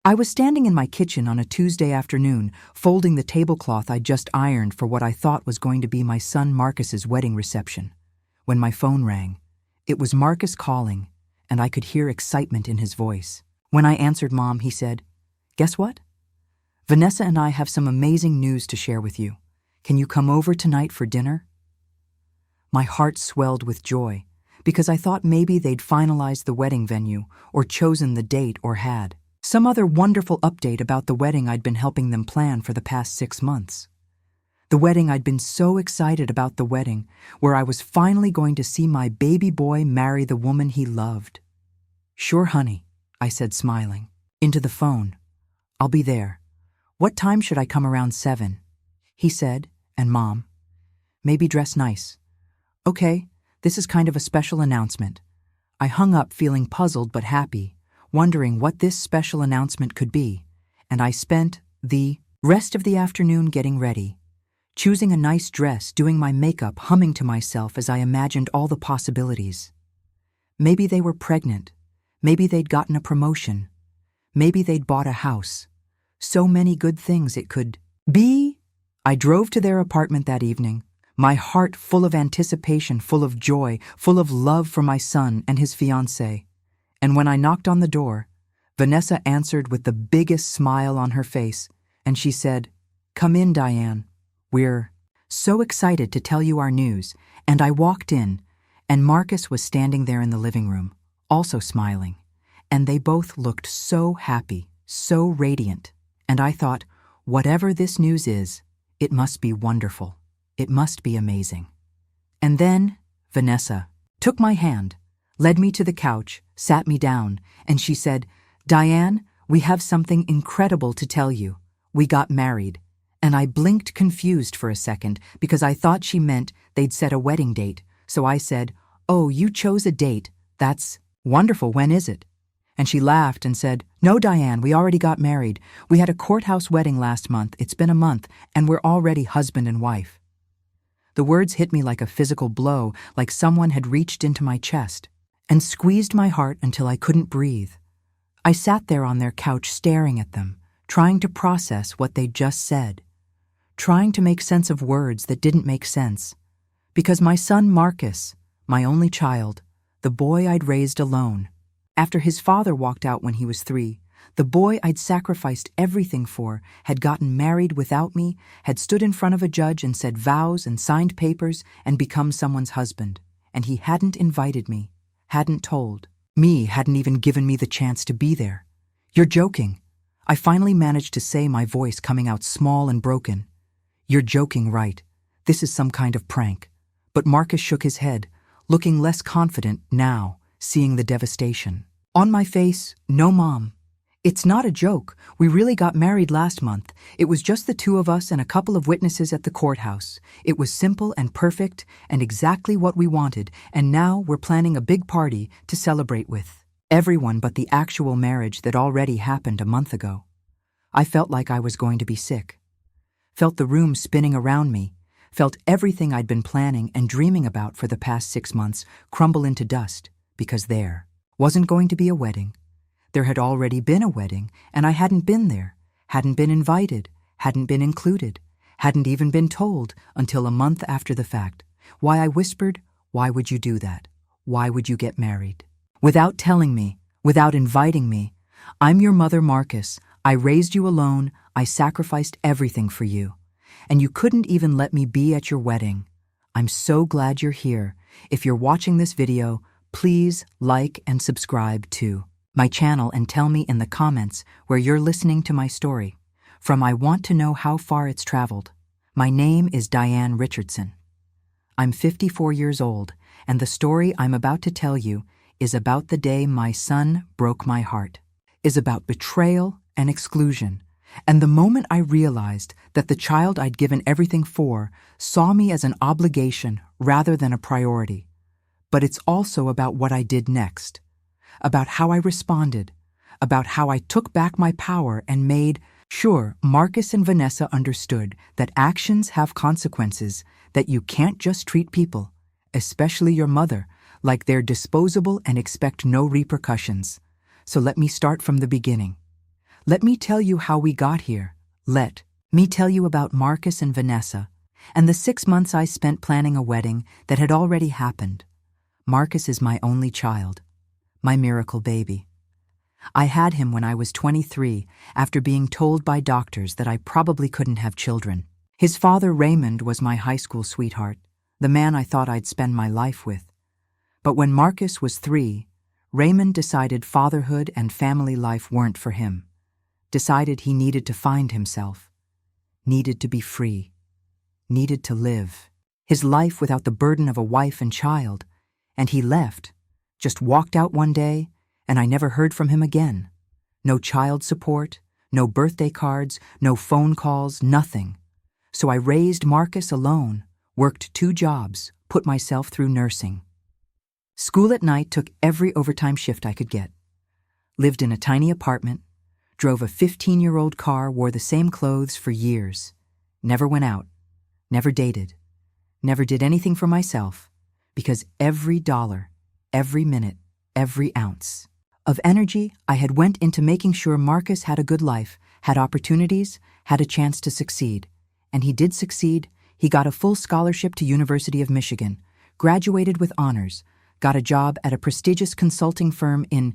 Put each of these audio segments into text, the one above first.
I was standing in my kitchen on a Tuesday afternoon, folding the tablecloth I'd just ironed for what I thought was going to be my son Marcus's wedding reception, when my phone rang. It was Marcus calling, and I could hear excitement in his voice. When I answered Mom, he said, "Guess what? Vanessa and I have some amazing news to share with you. Can you come over tonight for dinner?" My heart swelled with joy, because I thought maybe they'd finalized the wedding venue, or chosen the date, or had some other wonderful update about the wedding I'd been helping them plan for the past 6 months. The wedding I'd been so excited about, the wedding where I was finally going to see my baby boy marry the woman he loved. "Sure, honey," I said, smiling. Into the phone. "I'll be there. What time should I come? Around 7? He said, and Mom, "Maybe dress nice." "Okay, this is kind of a special announcement." I hung up feeling puzzled but happy, wondering what this special announcement could be, and I spent the rest of the afternoon getting ready, choosing a nice dress, doing my makeup, humming to myself as I imagined all the possibilities. Maybe they were pregnant. Maybe they'd gotten a promotion. Maybe they'd bought a house. So many good things it could be. I drove to their apartment that evening, my heart full of anticipation, full of joy, full of love for my son and his fiancée. And when I knocked on the door, Vanessa answered with the biggest smile on her face, and she said, "Come in, Diane. We're so excited to tell you our news." And I walked in, and Marcus was standing there in the living room, also smiling. And they both looked so happy, so radiant. And I thought, whatever this news is, it must be wonderful. It must be amazing. And then Vanessa took my hand, led me to the couch, sat me down, and she said, "Diane, we have something incredible to tell you. We got married." And I blinked confused for a second because I thought she meant they'd set a wedding date. So I said, "Oh, you chose a date. That's wonderful. When is it?" And she laughed and said, "No, Diane, we already got married. We had a courthouse wedding last month. It's been a month, and we're already husband and wife." The words hit me like a physical blow, like someone had reached into my chest and squeezed my heart until I couldn't breathe. I sat there on their couch staring at them, trying to process what they'd just said, trying to make sense of words that didn't make sense. Because my son Marcus, my only child, the boy I'd raised alone, after his father walked out when he was 3, the boy I'd sacrificed everything for, had gotten married without me, had stood in front of a judge and said vows and signed papers and become someone's husband. And he hadn't invited me, hadn't told me, hadn't even given me the chance to be there. "You're joking." I finally managed to say, my voice coming out small and broken. "You're joking, right? This is some kind of prank." But Marcus shook his head, looking less confident now, seeing the devastation on my face. "No, Mom. It's not a joke. We really got married last month. It was just the 2 of us and a couple of witnesses at the courthouse. It was simple and perfect and exactly what we wanted, and now we're planning a big party to celebrate with everyone but the actual marriage that already happened a month ago." I felt like I was going to be sick. Felt the room spinning around me. Felt everything I'd been planning and dreaming about for the past 6 months crumble into dust, because there wasn't going to be a wedding. There had already been a wedding, and I hadn't been there, hadn't been invited, hadn't been included, hadn't even been told until a month after the fact. Why, I whispered, "Why would you do that? Why would you get married? Without telling me, without inviting me. I'm your mother, Marcus. I raised you alone. I sacrificed everything for you. And you couldn't even let me be at your wedding. I'm so glad you're here. If you're watching this video, please like and subscribe to my channel and tell me in the comments where you're listening to my story. From I want to know how far it's traveled. My name is Diane Richardson. I'm 54 years old, and the story I'm about to tell you is about the day my son broke my heart, is about betrayal and exclusion, and the moment I realized that the child I'd given everything for saw me as an obligation rather than a priority. But it's also about what I did next, about how I responded, about how I took back my power and made sure Marcus and Vanessa understood that actions have consequences, that you can't just treat people, especially your mother, like they're disposable and expect no repercussions. So let me start from the beginning. Let me tell you how we got here. Let me tell you about Marcus and Vanessa, and the 6 months I spent planning a wedding that had already happened. Marcus is my only child, my miracle baby. I had him when I was 23 after being told by doctors that I probably couldn't have children. His father, Raymond, was my high school sweetheart, the man I thought I'd spend my life with. But when Marcus was 3, Raymond decided fatherhood and family life weren't for him. Decided he needed to find himself, needed to be free, needed to live his life without the burden of a wife and child, and he left, just walked out one day, and I never heard from him again. No child support, no birthday cards, no phone calls, nothing. So I raised Marcus alone, worked 2 jobs, put myself through nursing. School at night took every overtime shift I could get. Lived in a tiny apartment, drove a 15-year-old car, wore the same clothes for years. Never went out, never dated, never did anything for myself, because every dollar, every minute, every ounce of energy I had went into making sure Marcus had a good life, had opportunities, had a chance to succeed. And he did succeed. He got a full scholarship to University of Michigan, graduated with honors, got a job at a prestigious consulting firm in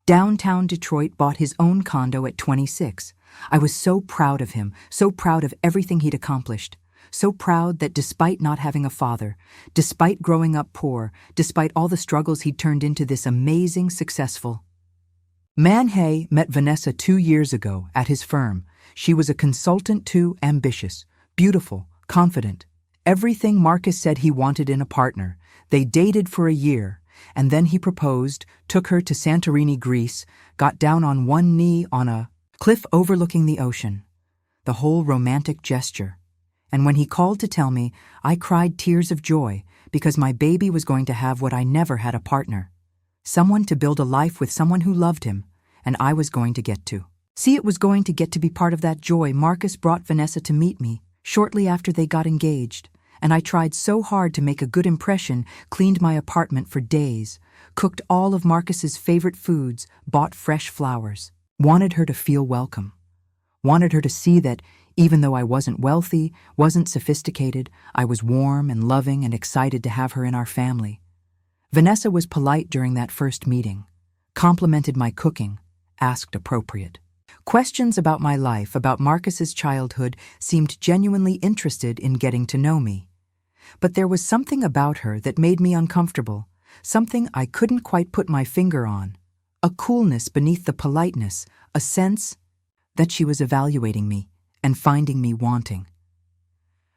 downtown Detroit, bought his own condo at 26. I was so proud of him, so proud of everything he'd accomplished, so proud that despite not having a father, despite growing up poor, despite all the struggles he'd turned into this amazing, successful man. Hay met Vanessa 2 years ago at his firm. She was a consultant too, ambitious, beautiful, confident. Everything Marcus said he wanted in a partner. They dated for a year, and then he proposed, took her to Santorini, Greece, got down on one knee on a cliff overlooking the ocean. The whole romantic gesture. And when he called to tell me, I cried tears of joy because my baby was going to have what I never had, a partner. Someone to build a life with, someone who loved him, and I was going to get to. See, it was going to get to be part of that joy. Marcus brought Vanessa to meet me shortly after they got engaged, and I tried so hard to make a good impression, cleaned my apartment for days, cooked all of Marcus's favorite foods, bought fresh flowers, wanted her to feel welcome, wanted her to see that even though I wasn't wealthy, wasn't sophisticated, I was warm and loving and excited to have her in our family. Vanessa was polite during that first meeting, complimented my cooking, asked appropriate questions about my life, about Marcus's childhood, seemed genuinely interested in getting to know me. But there was something about her that made me uncomfortable, something I couldn't quite put my finger on, a coolness beneath the politeness, a sense that she was evaluating me and finding me wanting.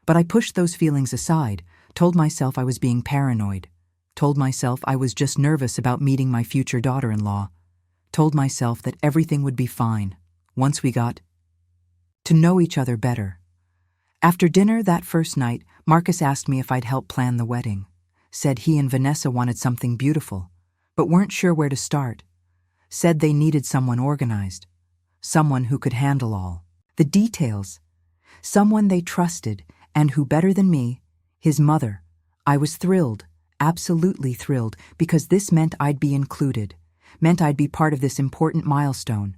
But I pushed those feelings aside, told myself I was being paranoid, told myself I was just nervous about meeting my future daughter-in-law, told myself that everything would be fine once we got to know each other better. After dinner that first night, Marcus asked me if I'd help plan the wedding, said he and Vanessa wanted something beautiful, but weren't sure where to start, said they needed someone organized, someone who could handle all the details, someone they trusted, and who, better than me, his mother. I was thrilled, absolutely thrilled, because this meant I'd be included, meant I'd be part of this important milestone,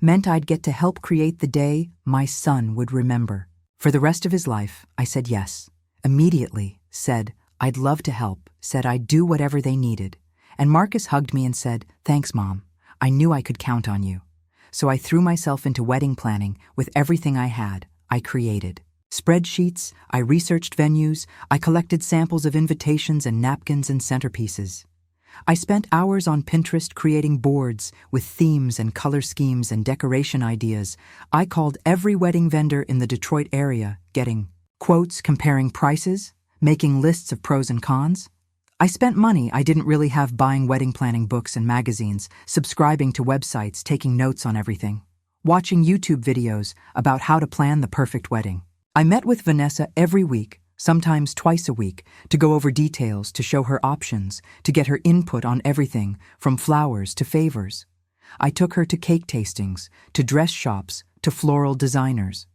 meant I'd get to help create the day my son would remember. For the rest of his life, I said yes. Immediately, said I'd love to help, said I'd do whatever they needed. And Marcus hugged me and said, thanks, Mom. I knew I could count on you. So I threw myself into wedding planning with everything I had. I created spreadsheets, I researched venues, I collected samples of invitations and napkins and centerpieces. I spent hours on Pinterest creating boards with themes and color schemes and decoration ideas. I called every wedding vendor in the Detroit area, getting quotes, comparing prices, making lists of pros and cons. I spent money I didn't really have buying wedding planning books and magazines, subscribing to websites, taking notes on everything, watching YouTube videos about how to plan the perfect wedding. I met with Vanessa every week, sometimes twice a week, to go over details, to show her options, to get her input on everything, from flowers to favors. I took her to cake tastings, to dress shops, to floral designers.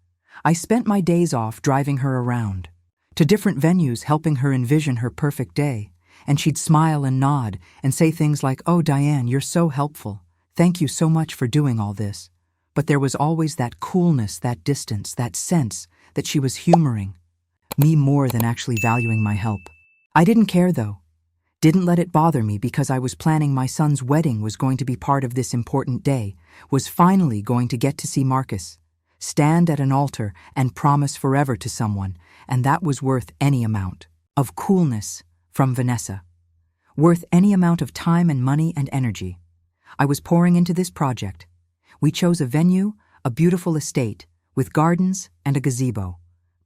I spent my days off driving her around, to different venues helping her envision her perfect day, and she'd smile and nod and say things like, "Oh, Diane, you're so helpful. Thank you so much for doing all this." But there was always that coolness, that distance, that sense that she was humoring me more than actually valuing my help. I didn't care, though. Didn't let it bother me because I was planning my son's wedding was going to be part of this important day, was finally going to get to see Marcus, stand at an altar and promise forever to someone, and that was worth any amount of coolness from Vanessa. Worth any amount of time and money and energy. I was pouring into this project. We chose a venue, a beautiful estate, with gardens and a gazebo.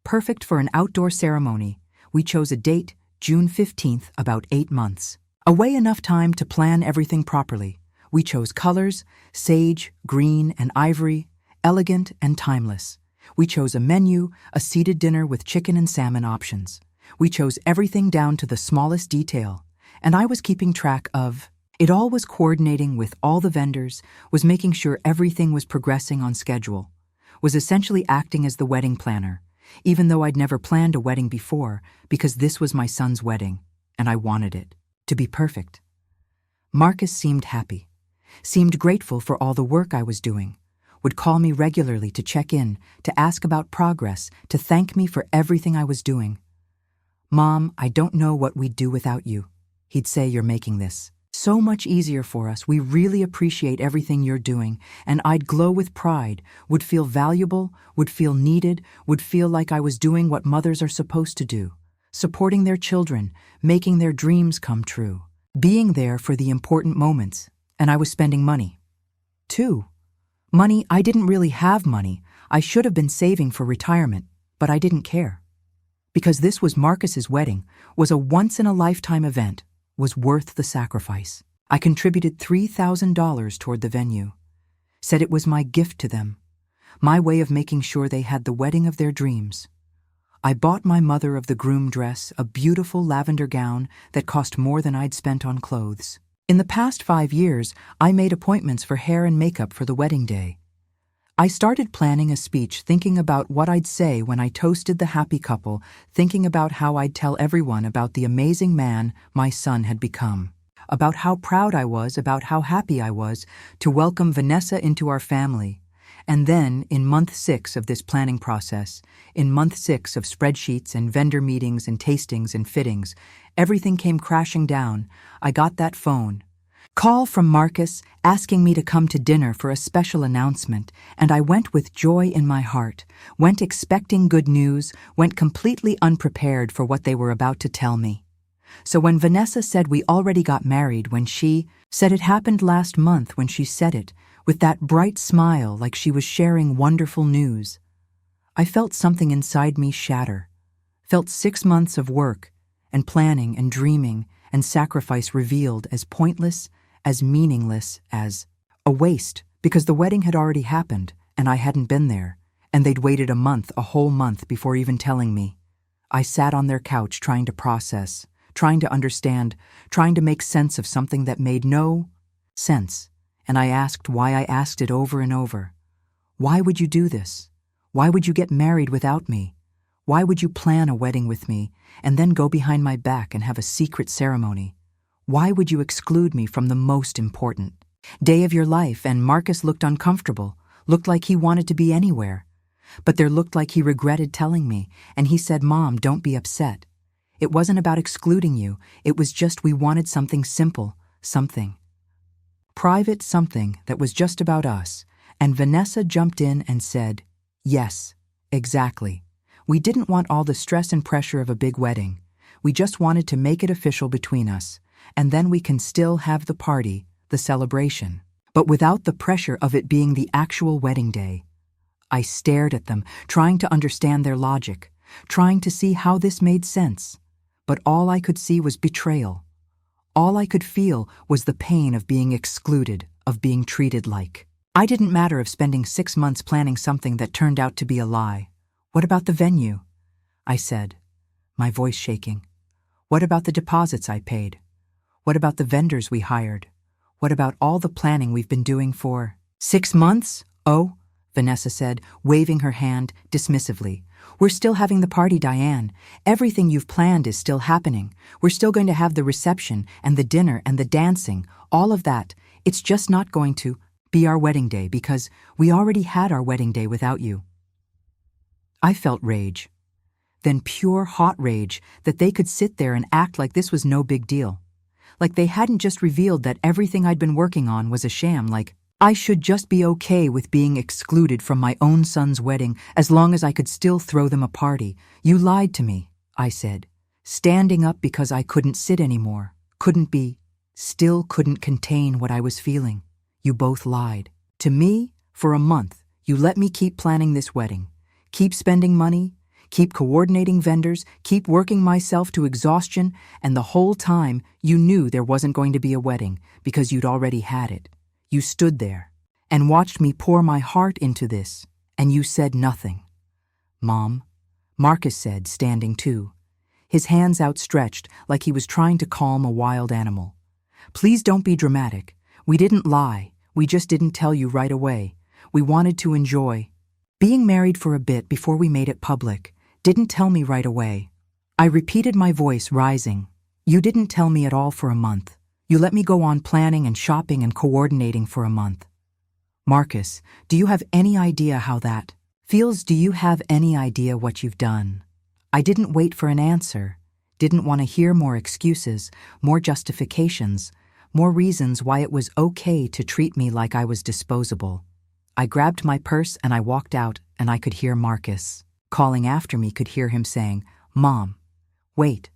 Perfect for an outdoor ceremony. We chose a date, June 15th, about 8 months. Away enough time to plan everything properly. We chose colors, sage, green, and ivory, elegant and timeless. We chose a menu, a seated dinner with chicken and salmon options. We chose everything down to the smallest detail, and I was keeping track of it all, was coordinating with all the vendors, was making sure everything was progressing on schedule, was essentially acting as the wedding planner, even though I'd never planned a wedding before, because this was my son's wedding, and I wanted it to be perfect. Marcus seemed happy, seemed grateful for all the work I was doing, would call me regularly to check in, to ask about progress, to thank me for everything I was doing. "Mom, I don't know what we'd do without you," he'd say. "You're making this so much easier for us. We really appreciate everything you're doing." And I'd glow with pride, would feel valuable, would feel needed, would feel like I was doing what mothers are supposed to do, supporting their children, making their dreams come true, being there for the important moments. And I was spending money, too. Money. I didn't really have money. I should have been saving for retirement, but I didn't care. Because this was Marcus's wedding, was a once-in-a-lifetime event, was worth the sacrifice. I contributed $3,000 toward the venue. Said it was my gift to them, my way of making sure they had the wedding of their dreams. I bought my mother of the groom dress, a beautiful lavender gown that cost more than I'd spent on clothes. In the past 5 years, I made appointments for hair and makeup for the wedding day. I started planning a speech, thinking about what I'd say when I toasted the happy couple, thinking about how I'd tell everyone about the amazing man my son had become, about how proud I was, about how happy I was to welcome Vanessa into our family. And then, in month 6 of this planning process, in month 6 of spreadsheets and vendor meetings and tastings and fittings, everything came crashing down. I got that phone call from Marcus asking me to come to dinner for a special announcement, and I went with joy in my heart, went expecting good news, went completely unprepared for what they were about to tell me. So when Vanessa said we already got married, when she said it happened last month, when she said it with that bright smile like she was sharing wonderful news, I felt something inside me shatter, felt 6 months of work and planning and dreaming and sacrifice revealed as pointless, as meaningless, as a waste, because the wedding had already happened and I hadn't been there, and they'd waited a whole month before even telling me. I sat on their couch trying to process, trying to understand, trying to make sense of something that made no sense, and I asked why. I asked it over and over. Why would you do this? Why would you get married without me? Why would you plan a wedding with me and then go behind my back and have a secret ceremony? Why would you exclude me from the most important day of your life? And Marcus looked uncomfortable, looked like he wanted to be anywhere. But there looked like he regretted telling me, and he said, "Mom, don't be upset. It wasn't about excluding you. It was just we wanted something simple, something private, something that was just about us." And Vanessa jumped in and said, "Yes, exactly. We didn't want all the stress and pressure of a big wedding. We just wanted to make it official between us, and then we can still have the party, the celebration, but without the pressure of it being the actual wedding day." I stared at them, trying to understand their logic, trying to see how this made sense, but all I could see was betrayal. All I could feel was the pain of being excluded, of being treated like I didn't matter, of spending 6 months planning something that turned out to be a lie. "What about the venue?" I said, my voice shaking. "What about the deposits I paid? What about the vendors we hired? What about all the planning we've been doing for 6 months? Oh," Vanessa said, waving her hand dismissively. "We're still having the party, Diane. Everything you've planned is still happening. We're still going to have the reception and the dinner and the dancing, all of that. It's just not going to be our wedding day because we already had our wedding day without you. I felt rage. Then pure hot rage that they could sit there and act like this was no big deal. Like they hadn't just revealed that everything I'd been working on was a sham, like I should just be okay with being excluded from my own son's wedding as long as I could still throw them a party. You lied to me, I said, standing up because I couldn't sit anymore, couldn't be, still couldn't contain what I was feeling. You both lied. To me, for a month, you let me keep planning this wedding, keep spending money, keep coordinating vendors, keep working myself to exhaustion, and the whole time you knew there wasn't going to be a wedding because you'd already had it. You stood there and watched me pour my heart into this, and you said nothing. Mom, Marcus said, standing too, his hands outstretched like he was trying to calm a wild animal. Please don't be dramatic. We didn't lie. We just didn't tell you right away. We wanted to enjoy being married for a bit before we made it public. Didn't tell me right away. I repeated, my voice rising. You didn't tell me at all for a month. You let me go on planning and shopping and coordinating for a month. Marcus, do you have any idea how that feels? Do you have any idea what you've done? I didn't wait for an answer. Didn't want to hear more excuses, more justifications, more reasons why it was okay to treat me like I was disposable. I grabbed my purse and I walked out, and I could hear Marcus calling after me, could hear him saying, Mom, wait,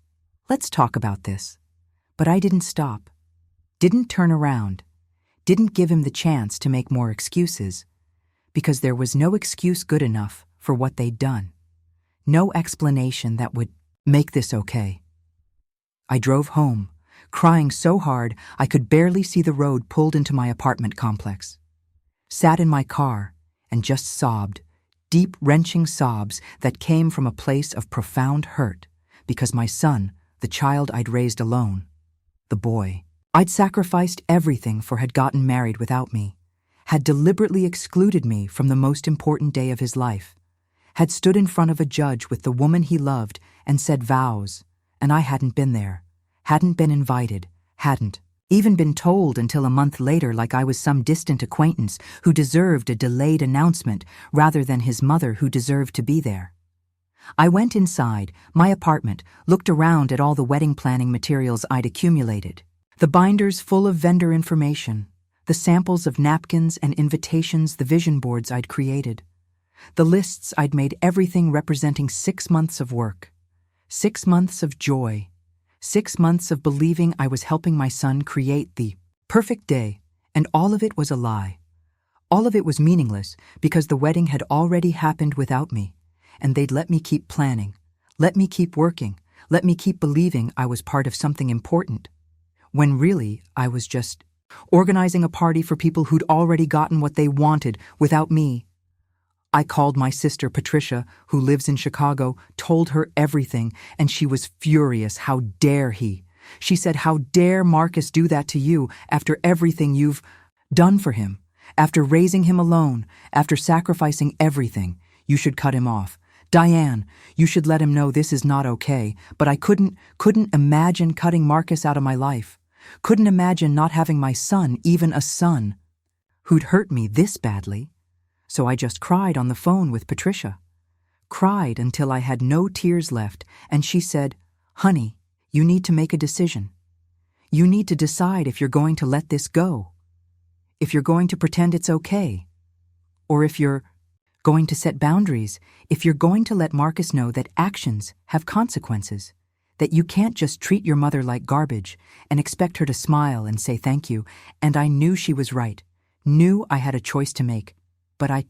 let's talk about this. But I didn't stop. Didn't turn around, didn't give him the chance to make more excuses, because there was no excuse good enough for what they'd done. No explanation that would make this okay. I drove home, crying so hard I could barely see the road pulled into my apartment complex. Sat in my car and just sobbed, deep, wrenching sobs that came from a place of profound hurt, because my son, the child I'd raised alone, the boy I'd sacrificed everything for, had gotten married without me, had deliberately excluded me from the most important day of his life, had stood in front of a judge with the woman he loved and said vows, and I hadn't been there, hadn't been invited, hadn't even been told until a month later, like I was some distant acquaintance who deserved a delayed announcement rather than his mother who deserved to be there. I went inside my apartment, looked around at all the wedding planning materials I'd accumulated. The binders full of vendor information, the samples of napkins and invitations, the vision boards I'd created, the lists I'd made, everything representing 6 months of work, 6 months of joy, 6 months of believing I was helping my son create the perfect day, and all of it was a lie. All of it was meaningless because the wedding had already happened without me, and they'd let me keep planning, let me keep working, let me keep believing I was part of something important, when really I was just organizing a party for people who'd already gotten what they wanted without me. I called my sister Patricia, who lives in Chicago, told her everything, and she was furious. How dare he? She said, how dare Marcus do that to you after everything you've done for him, after raising him alone, after sacrificing everything. You should cut him off. Diane, you should let him know this is not okay. But I couldn't imagine cutting Marcus out of my life. Couldn't imagine not having my son, even a son, who'd hurt me this badly. So I just cried on the phone with Patricia. Cried until I had no tears left, and she said, honey, you need to make a decision. You need to decide if you're going to let this go, if you're going to pretend it's okay, or if you're going to set boundaries, if you're going to let Marcus know that actions have consequences, that you can't just treat your mother like garbage and expect her to smile and say thank you. And I knew she was right, knew I had a choice to make, but I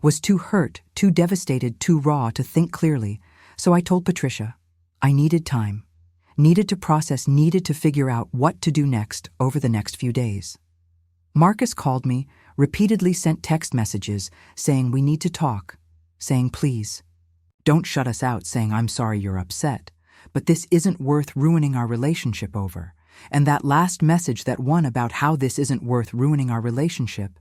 was too hurt, too devastated, too raw to think clearly. So I told Patricia I needed time, needed to process, needed to figure out what to do next over the next few days. Marcus called me, repeatedly sent text messages saying we need to talk, saying please, don't shut us out, saying I'm sorry you're upset, but this isn't worth ruining our relationship over. And that last message, that one about how this isn't worth ruining our relationship,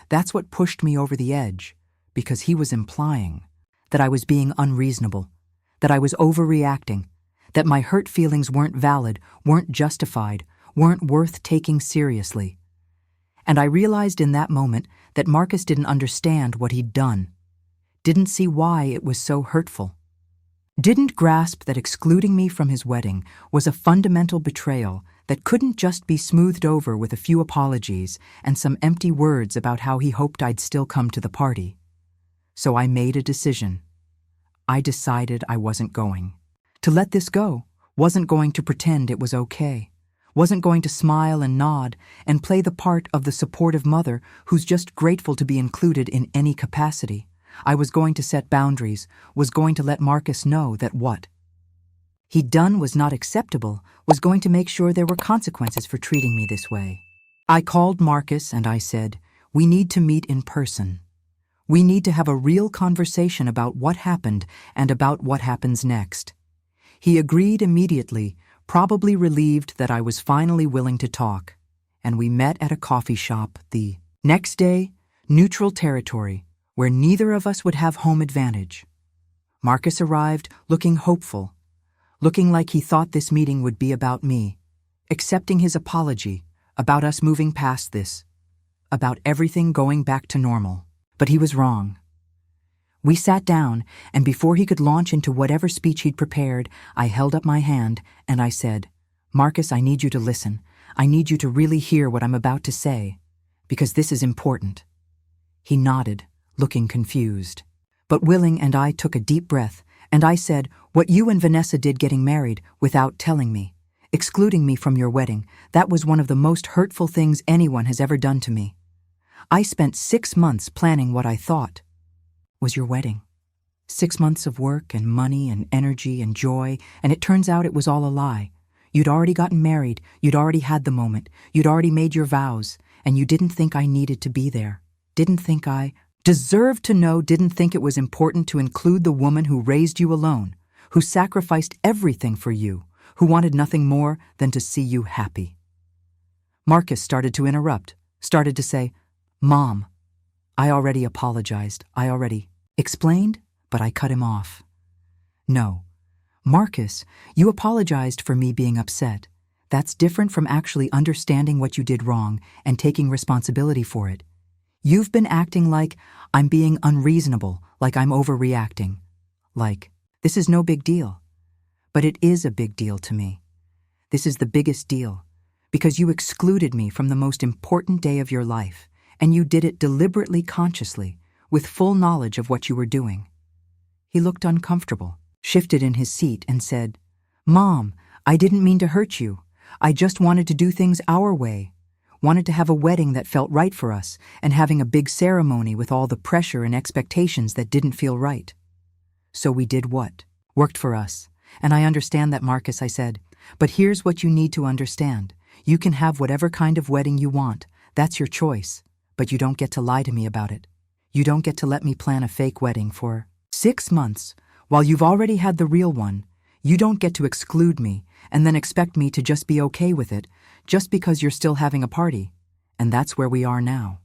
that's what pushed me over the edge, because he was implying that I was being unreasonable, that I was overreacting, that my hurt feelings weren't valid, weren't justified, weren't worth taking seriously. And I realized in that moment that Marcus didn't understand what he'd done, didn't see why it was so hurtful, didn't grasp that excluding me from his wedding was a fundamental betrayal that couldn't just be smoothed over with a few apologies and some empty words about how he hoped I'd still come to the party. So I made a decision. I decided I wasn't going to let this go, wasn't going to pretend it was okay, wasn't going to smile and nod and play the part of the supportive mother who's just grateful to be included in any capacity. I was going to set boundaries, was going to let Marcus know that what he'd done was not acceptable, was going to make sure there were consequences for treating me this way. I called Marcus and I said, "We need to meet in person. We need to have a real conversation about what happened and about what happens next." He agreed immediately, probably relieved that I was finally willing to talk, and we met at a coffee shop the next day, neutral territory, where neither of us would have home advantage. Marcus arrived looking hopeful, looking like he thought this meeting would be about me, accepting his apology, about us moving past this, about everything going back to normal. But he was wrong. We sat down, and before he could launch into whatever speech he'd prepared, I held up my hand and I said, "Marcus, I need you to listen. I need you to really hear what I'm about to say, because this is important." He nodded, looking confused. But willing, and I took a deep breath, and I said, "What you and Vanessa did getting married without telling me, excluding me from your wedding, that was one of the most hurtful things anyone has ever done to me. I spent 6 months planning what I thought was your wedding. 6 months of work and money and energy and joy, and it turns out it was all a lie. You'd already gotten married, you'd already had the moment, you'd already made your vows, and you didn't think I needed to be there. Didn't think I deserved to know, didn't think it was important to include the woman who raised you alone, who sacrificed everything for you, who wanted nothing more than to see you happy." Marcus started to interrupt, started to say, "Mom, I already apologized, I already explained," but I cut him off. "No. Marcus, you apologized for me being upset. That's different from actually understanding what you did wrong and taking responsibility for it. You've been acting like I'm being unreasonable, like I'm overreacting. Like, this is no big deal. But it is a big deal to me. This is the biggest deal, because you excluded me from the most important day of your life, and you did it deliberately, consciously, with full knowledge of what you were doing." He looked uncomfortable, shifted in his seat, and said, "Mom, I didn't mean to hurt you. I just wanted to do things our way. Wanted to have a wedding that felt right for us, and having a big ceremony with all the pressure and expectations that didn't feel right. So we did what worked for us. And I understand that, Marcus," I said. "But here's what you need to understand. You can have whatever kind of wedding you want. That's your choice. But you don't get to lie to me about it. You don't get to let me plan a fake wedding for 6 months while you've already had the real one. You don't get to exclude me and then expect me to just be okay with it just because you're still having a party. And that's where we are now.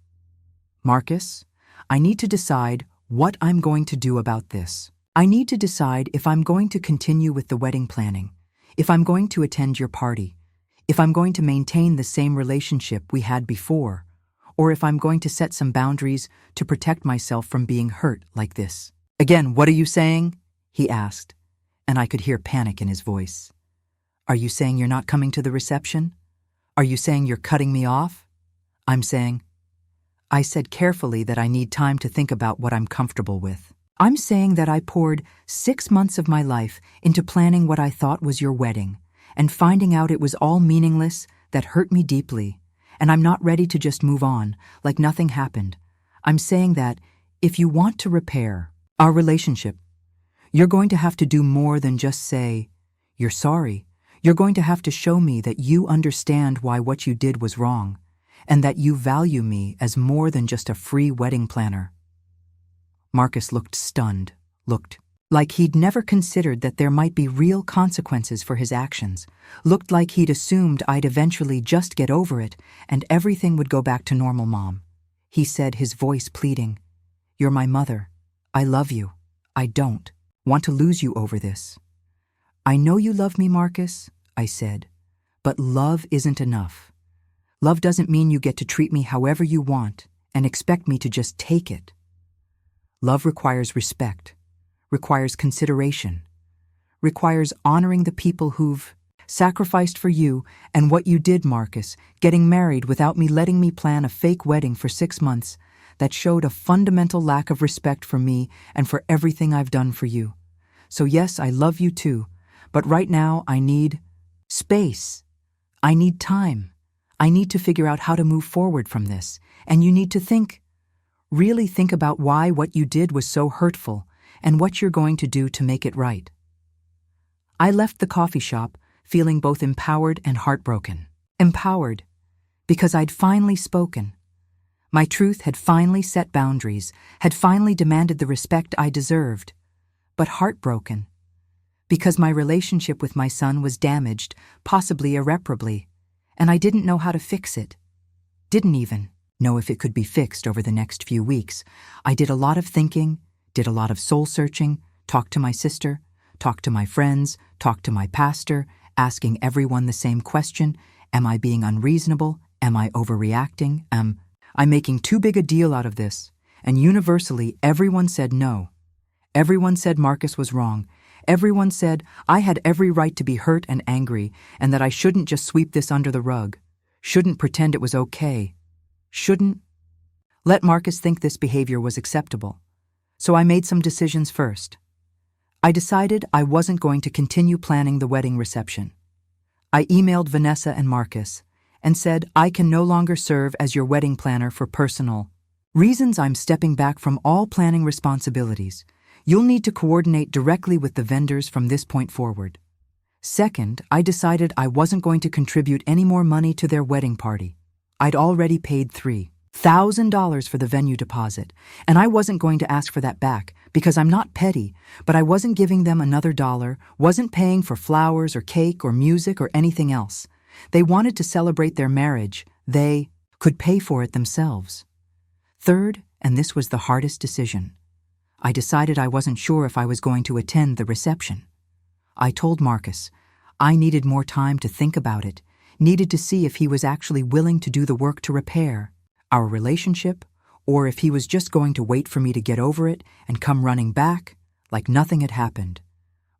Marcus, I need to decide what I'm going to do about this. I need to decide if I'm going to continue with the wedding planning, if I'm going to attend your party, if I'm going to maintain the same relationship we had before, or if I'm going to set some boundaries to protect myself from being hurt like this." "Again, what are you saying?" he asked, and I could hear panic in his voice. "Are you saying you're not coming to the reception? Are you saying you're cutting me off?" I'm saying, I said carefully that I need time to think about what I'm comfortable with. "I'm saying that I poured 6 months of my life into planning what I thought was your wedding, and finding out it was all meaningless, that hurt me deeply, and I'm not ready to just move on, like nothing happened. I'm saying that if you want to repair our relationship, you're going to have to do more than just say, 'You're sorry.' You're going to have to show me that you understand why what you did was wrong, and that you value me as more than just a free wedding planner." Marcus looked stunned, looked like he'd never considered that there might be real consequences for his actions, looked like he'd assumed I'd eventually just get over it and everything would go back to normal. "Mom," he said, his voice pleading, "you're my mother. I love you. I don't want to lose you over this." "I know you love me, Marcus," I said, "but love isn't enough. Love doesn't mean you get to treat me however you want and expect me to just take it. Love requires respect, requires consideration, requires honoring the people who've sacrificed for you and what you did, Marcus, getting married without me letting me plan a fake wedding for 6 months that showed a fundamental lack of respect for me and for everything I've done for you. So yes, I love you too, but right now I need space. I need time. I need to figure out how to move forward from this, and you need to really think about why what you did was so hurtful and what you're going to do to make it right. I left the coffee shop feeling both empowered and heartbroken. Empowered, because I'd finally spoken. My truth had finally set boundaries, had finally demanded the respect I deserved. But heartbroken, because my relationship with my son was damaged, possibly irreparably, and I didn't know how to fix it. Didn't even know if it could be fixed over the next few weeks. I did a lot of thinking, did a lot of soul-searching, talked to my sister, talked to my friends, talked to my pastor, asking everyone the same question: am I being unreasonable? Am I overreacting? Am I making too big a deal out of this? And universally, everyone said no. Everyone said Marcus was wrong. Everyone said I had every right to be hurt and angry, and that I shouldn't just sweep this under the rug, shouldn't pretend it was okay, shouldn't let Marcus think this behavior was acceptable. So I made some decisions first. I decided I wasn't going to continue planning the wedding reception. I emailed Vanessa and Marcus and said I can no longer serve as your wedding planner for personal reasons. I'm stepping back from all planning responsibilities. You'll need to coordinate directly with the vendors from this point forward. Second, I decided I wasn't going to contribute any more money to their wedding party. I'd already paid $3,000 for the venue deposit, and I wasn't going to ask for that back because I'm not petty, but I wasn't giving them another dollar, wasn't paying for flowers or cake or music or anything else. They wanted to celebrate their marriage. They could pay for it themselves. Third, and this was the hardest decision, I decided I wasn't sure if I was going to attend the reception. I told Marcus I needed more time to think about it, needed to see if he was actually willing to do the work to repair our relationship, or if he was just going to wait for me to get over it and come running back like nothing had happened.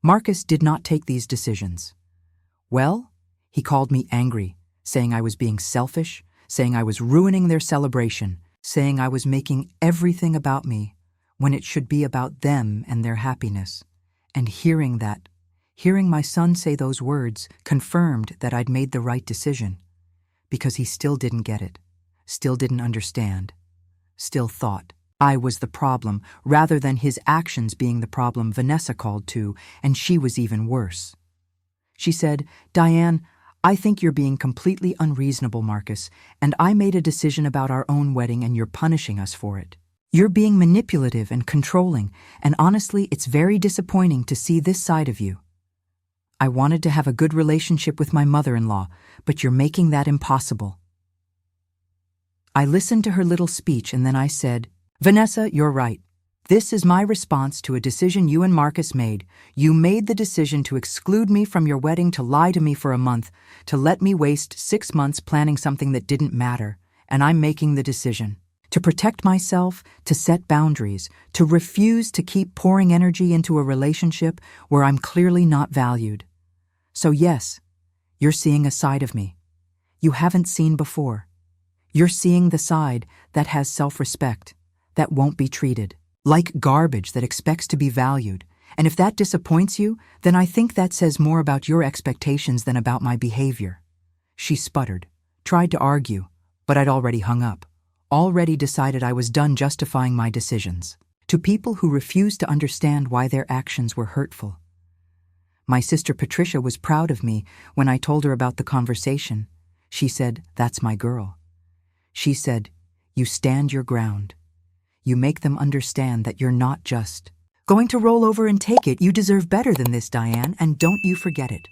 Marcus did not take these decisions. Well, he called me angry, saying I was being selfish, saying I was ruining their celebration, saying I was making everything about me when it should be about them and their happiness. And hearing my son say those words confirmed that I'd made the right decision, because he still didn't get it, still didn't understand, still thought I was the problem rather than his actions being the problem. Vanessa called too, and she was even worse. She said, "Diane, I think you're being completely unreasonable, Marcus, and I made a decision about our own wedding and you're punishing us for it. You're being manipulative and controlling, and honestly, it's very disappointing to see this side of you. I wanted to have a good relationship with my mother-in-law, but you're making that impossible." I listened to her little speech and then I said, "Vanessa, you're right. This is my response to a decision you and Marcus made. You made the decision to exclude me from your wedding, to lie to me for a month, to let me waste 6 months planning something that didn't matter, and I'm making the decision to protect myself, to set boundaries, to refuse to keep pouring energy into a relationship where I'm clearly not valued. So yes, you're seeing a side of me you haven't seen before. You're seeing the side that has self-respect, that won't be treated like garbage, that expects to be valued. And if that disappoints you, then I think that says more about your expectations than about my behavior." She sputtered, tried to argue, but I'd already hung up. Already decided I was done justifying my decisions to people who refused to understand why their actions were hurtful. My sister Patricia was proud of me when I told her about the conversation. She said, "That's my girl." She said, "You stand your ground. You make them understand that you're not just going to roll over and take it. You deserve better than this, Diane, and don't you forget it."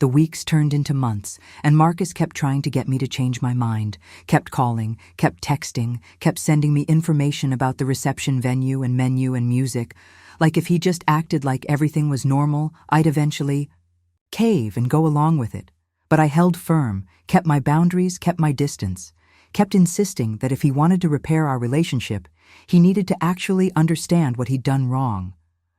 The weeks turned into months, and Marcus kept trying to get me to change my mind, kept calling, kept texting, kept sending me information about the reception venue and menu and music. Like if he just acted like everything was normal, I'd eventually cave and go along with it. But I held firm, kept my boundaries, kept my distance, kept insisting that if he wanted to repair our relationship, he needed to actually understand what he'd done wrong,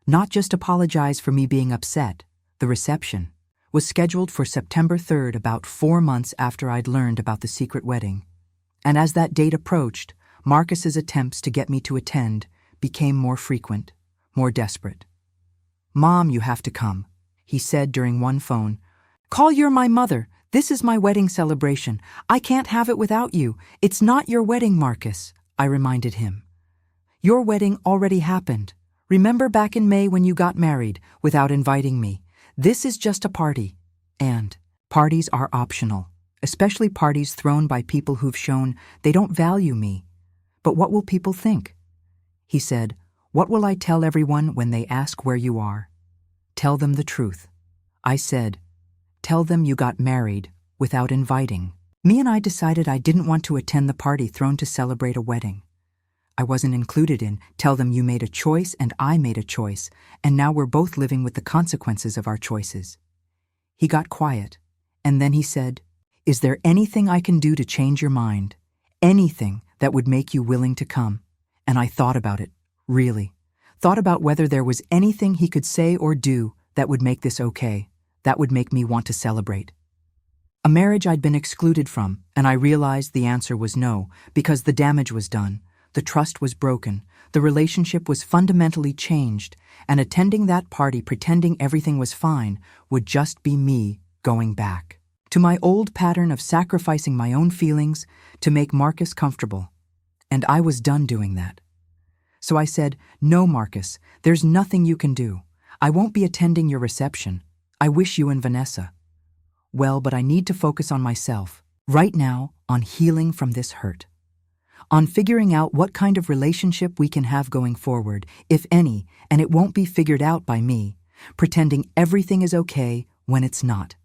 not just apologize for me being upset. The reception was scheduled for September 3rd, about 4 months after I'd learned about the secret wedding. And as that date approached, Marcus's attempts to get me to attend became more frequent, more desperate. "Mom, you have to come," he said during one phone. "Call you're my mother. This is my wedding celebration. I can't have it without you. It's not your wedding, Marcus," I reminded him. "Your wedding already happened. Remember back in May when you got married without inviting me? This is just a party. And parties are optional, especially parties thrown by people who've shown they don't value me. But what will people think?" He said, "What will I tell everyone when they ask where you are? Tell them the truth." I said, "Tell them you got married without inviting." Me and I decided I didn't want to attend the party thrown to celebrate a wedding. I wasn't included in "Tell them you made a choice and I made a choice, and now we're both living with the consequences of our choices." He got quiet, and then he said, "Is there anything I can do to change your mind? Anything that would make you willing to come?" And I thought about it, really. Thought about whether there was anything he could say or do that would make this okay, that would make me want to celebrate. A marriage I'd been excluded from, and I realized the answer was no, because the damage was done. The trust was broken, the relationship was fundamentally changed, and attending that party pretending everything was fine would just be me going back to my old pattern of sacrificing my own feelings to make Marcus comfortable. And I was done doing that. So I said, "No, Marcus, there's nothing you can do. I won't be attending your reception. I wish you and Vanessa well, but I need to focus on myself, right now, on healing from this hurt. On figuring out what kind of relationship we can have going forward, if any, and it won't be figured out by me, pretending everything is okay when it's not."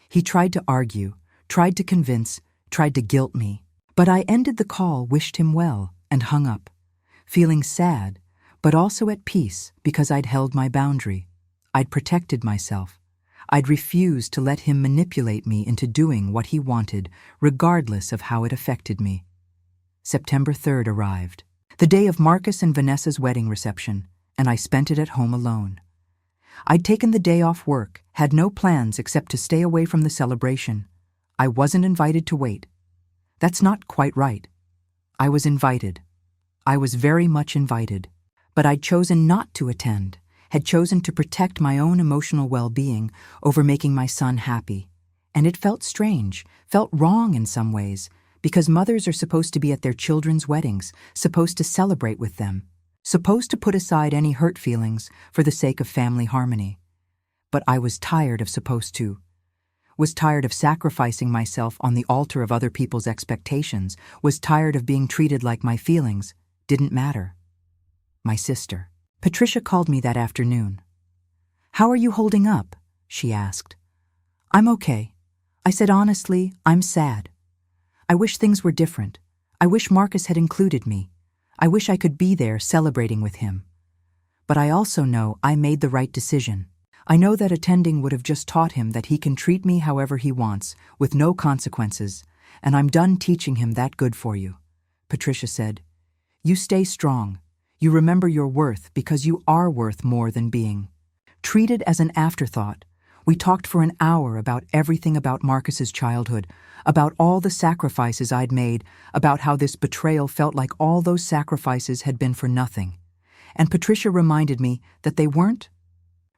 He tried to argue, tried to convince, tried to guilt me, but I ended the call, wished him well, and hung up, feeling sad, but also at peace because I'd held my boundary. I'd protected myself. I'd refused to let him manipulate me into doing what he wanted, regardless of how it affected me. September 3rd arrived, the day of Marcus and Vanessa's wedding reception, and I spent it at home alone. I'd taken the day off work, had no plans except to stay away from the celebration. I wasn't invited to wait. That's not quite right. I was invited. I was very much invited, but I'd chosen not to attend, had chosen to protect my own emotional well-being over making my son happy. And it felt strange, felt wrong in some ways, because mothers are supposed to be at their children's weddings, supposed to celebrate with them, supposed to put aside any hurt feelings for the sake of family harmony. But I was tired of supposed to. Was tired of sacrificing myself on the altar of other people's expectations, was tired of being treated like my feelings didn't matter. My sister, Patricia, called me that afternoon. "How are you holding up?" she asked. "I'm okay." I said honestly, "I'm sad. I wish things were different. I wish Marcus had included me. I wish I could be there celebrating with him. But I also know I made the right decision. I know that attending would have just taught him that he can treat me however he wants, with no consequences, and I'm done teaching him that good for you." Patricia said, "You stay strong. You remember your worth because you are worth more than being treated as an afterthought." We talked for an hour about everything about Marcus's childhood, about all the sacrifices I'd made, about how this betrayal felt like all those sacrifices had been for nothing. And Patricia reminded me that they weren't.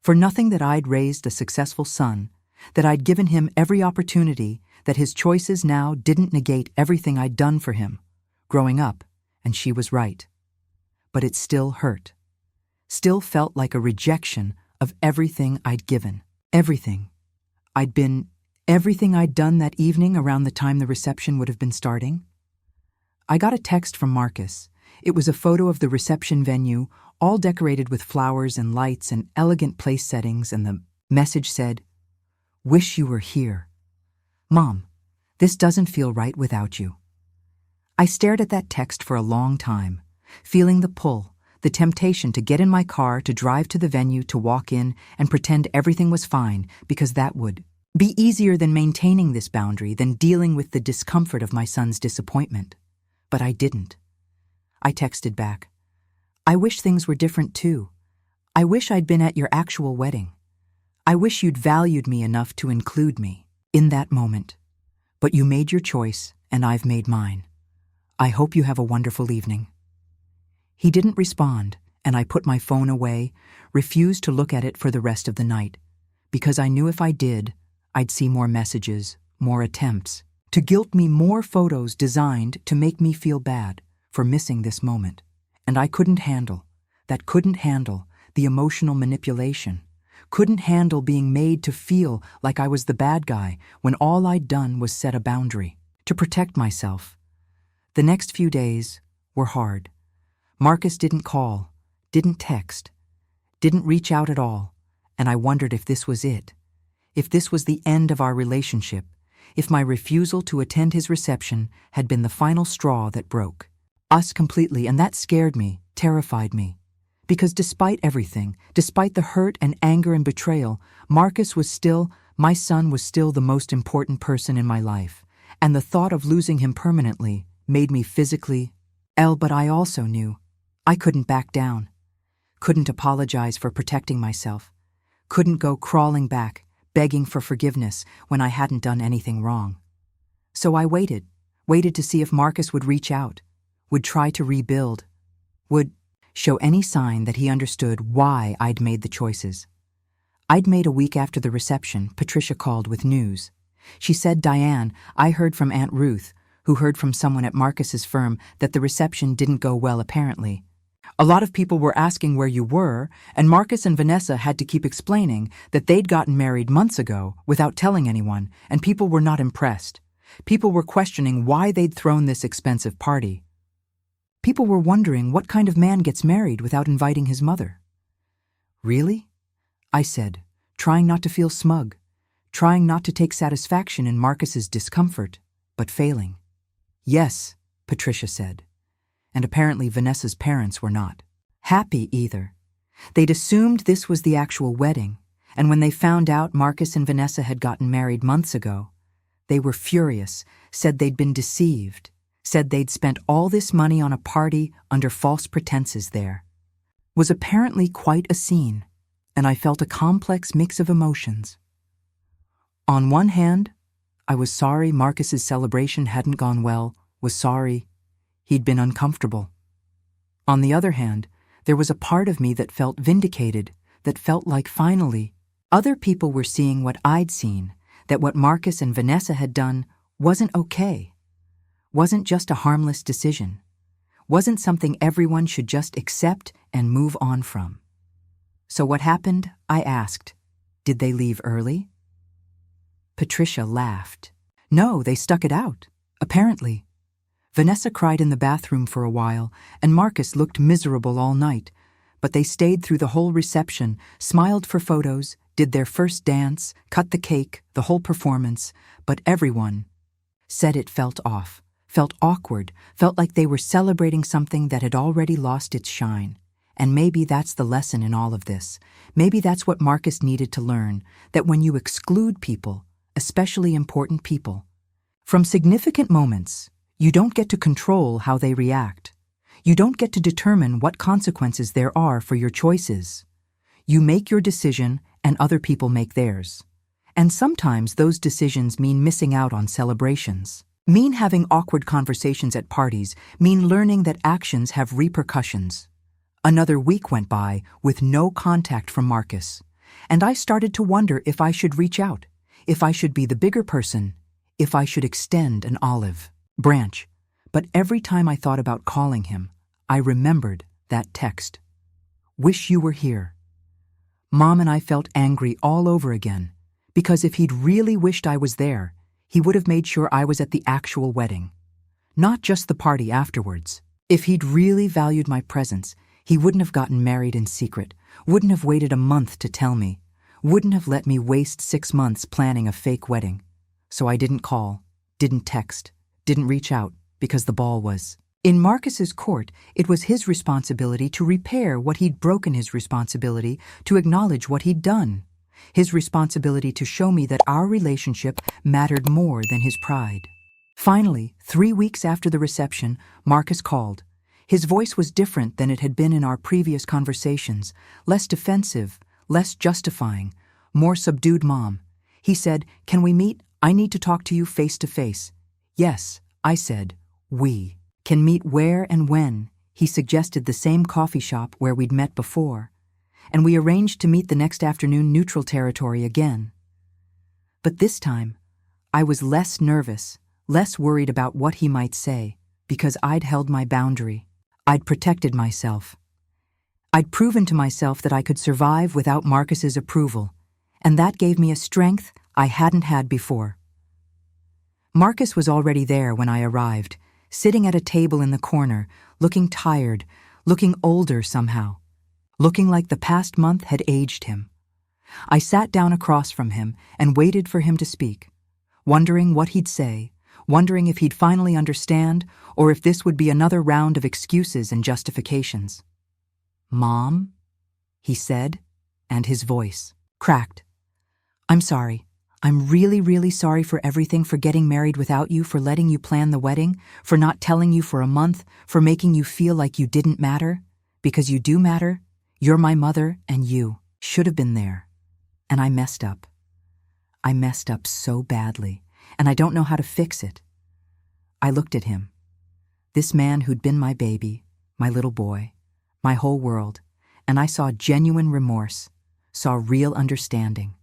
For nothing, that I'd raised a successful son, that I'd given him every opportunity, that his choices now didn't negate everything I'd done for him growing up, and she was right. But it still hurt. Still felt like a rejection of everything I'd given. Everything. Everything I'd done that evening around the time the reception would have been starting. I got a text from Marcus. It was a photo of the reception venue, all decorated with flowers and lights and elegant place settings, and the message said, "Wish you were here. Mom, this doesn't feel right without you." I stared at that text for a long time, feeling the pull, the temptation to get in my car, to drive to the venue, to walk in and pretend everything was fine, because that would Be easier than maintaining this boundary, than dealing with the discomfort of my son's disappointment. But I didn't. I texted back, "I wish things were different too. I wish I'd been at your actual wedding. I wish you'd valued me enough to include me in that moment. But you made your choice, and I've made mine. I hope you have a wonderful evening." He didn't respond, and I put my phone away, refused to look at it for the rest of the night, because I knew if I did, I'd see more messages, more attempts, to guilt me, more photos designed to make me feel bad for missing this moment. And I couldn't handle the emotional manipulation, couldn't handle being made to feel like I was the bad guy when all I'd done was set a boundary to protect myself. The next few days were hard. Marcus didn't call, didn't text, didn't reach out at all, and I wondered if this was it, if this was the end of our relationship, if my refusal to attend his reception had been the final straw that broke us completely. And that scared me, terrified me. Because despite everything, despite the hurt and anger and betrayal, Marcus was still, my son was still the most important person in my life, and the thought of losing him permanently made me physically ill. But I also knew I couldn't back down, couldn't apologize for protecting myself, couldn't go crawling back, begging for forgiveness when I hadn't done anything wrong. So I waited to see if Marcus would reach out, would try to rebuild, would show any sign that he understood why I'd made the choices. I'd made a week after the reception. Patricia called with news. She said, "Diane, I heard from Aunt Ruth, who heard from someone at Marcus's firm, that the reception didn't go well apparently. A lot of people were asking where you were, and Marcus and Vanessa had to keep explaining that they'd gotten married months ago without telling anyone, and people were not impressed. People were questioning why they'd thrown this expensive party. People were wondering what kind of man gets married without inviting his mother." "Really?" I said, trying not to feel smug, trying not to take satisfaction in Marcus's discomfort, but failing. "Yes," Patricia said. And apparently Vanessa's parents were not happy either. They'd assumed this was the actual wedding, and when they found out Marcus and Vanessa had gotten married months ago, they were furious, said they'd been deceived, said they'd spent all this money on a party under false pretenses. There was apparently quite a scene, and I felt a complex mix of emotions. On one hand, I was sorry Marcus's celebration hadn't gone well, was sorry he'd been uncomfortable. On the other hand, there was a part of me that felt vindicated, that felt like finally other people were seeing what I'd seen, that what Marcus and Vanessa had done wasn't okay, wasn't just a harmless decision, wasn't something everyone should just accept and move on from. "So what happened?" I asked. "Did they leave early?" Patricia laughed. "No, they stuck it out, apparently. Vanessa cried in the bathroom for a while, and Marcus looked miserable all night, but they stayed through the whole reception, smiled for photos, did their first dance, cut the cake, the whole performance, but everyone said it felt off, felt awkward, felt like they were celebrating something that had already lost its shine. And maybe that's the lesson in all of this. Maybe that's what Marcus needed to learn, that when you exclude people, especially important people, from significant moments, you don't get to control how they react. You don't get to determine what consequences there are for your choices. You make your decision and other people make theirs. And sometimes those decisions mean missing out on celebrations, mean having awkward conversations at parties, mean learning that actions have repercussions. Another week went by with no contact from Marcus, and I started to wonder if I should reach out, if I should be the bigger person, if I should extend an olive branch. But every time I thought about calling him, I remembered that text. "Wish you were here." Mom and I felt angry all over again, because if he'd really wished I was there, he would have made sure I was at the actual wedding, not just the party afterwards. If he'd really valued my presence, he wouldn't have gotten married in secret, wouldn't have waited a month to tell me, wouldn't have let me waste 6 months planning a fake wedding. So I didn't call, didn't text, didn't reach out, because the ball was in Marcus's court. It was his responsibility to repair what he'd broken, his responsibility to acknowledge what he'd done. his responsibility to show me that our relationship mattered more than his pride. Finally, 3 weeks after the reception, Marcus called. His voice was different than it had been in our previous conversations, less defensive, less justifying, more subdued. Mom, he said, can we meet? I need to talk to you face to face. Yes, I said. We can meet where and when? He suggested the same coffee shop where we'd met before, and we arranged to meet the next afternoon, neutral territory again. But this time, I was less nervous, less worried about what he might say, because I'd held my boundary. I'd protected myself. I'd proven to myself that I could survive without Marcus's approval, and that gave me a strength I hadn't had before. Marcus was already there when I arrived, sitting at a table in the corner, looking tired, looking older somehow, looking like the past month had aged him. I sat down across from him and waited for him to speak, wondering what he'd say, wondering if he'd finally understand or if this would be another round of excuses and justifications. Mom, he said, and his voice cracked. I'm sorry. I'm really, really sorry for everything, for getting married without you, for letting you plan the wedding, for not telling you for a month, for making you feel like you didn't matter. Because you do matter. You're my mother, and you should have been there. And I messed up. I messed up so badly, and I don't know how to fix it. I looked at him. This man who'd been my baby, my little boy, my whole world, and I saw genuine remorse, saw real understanding.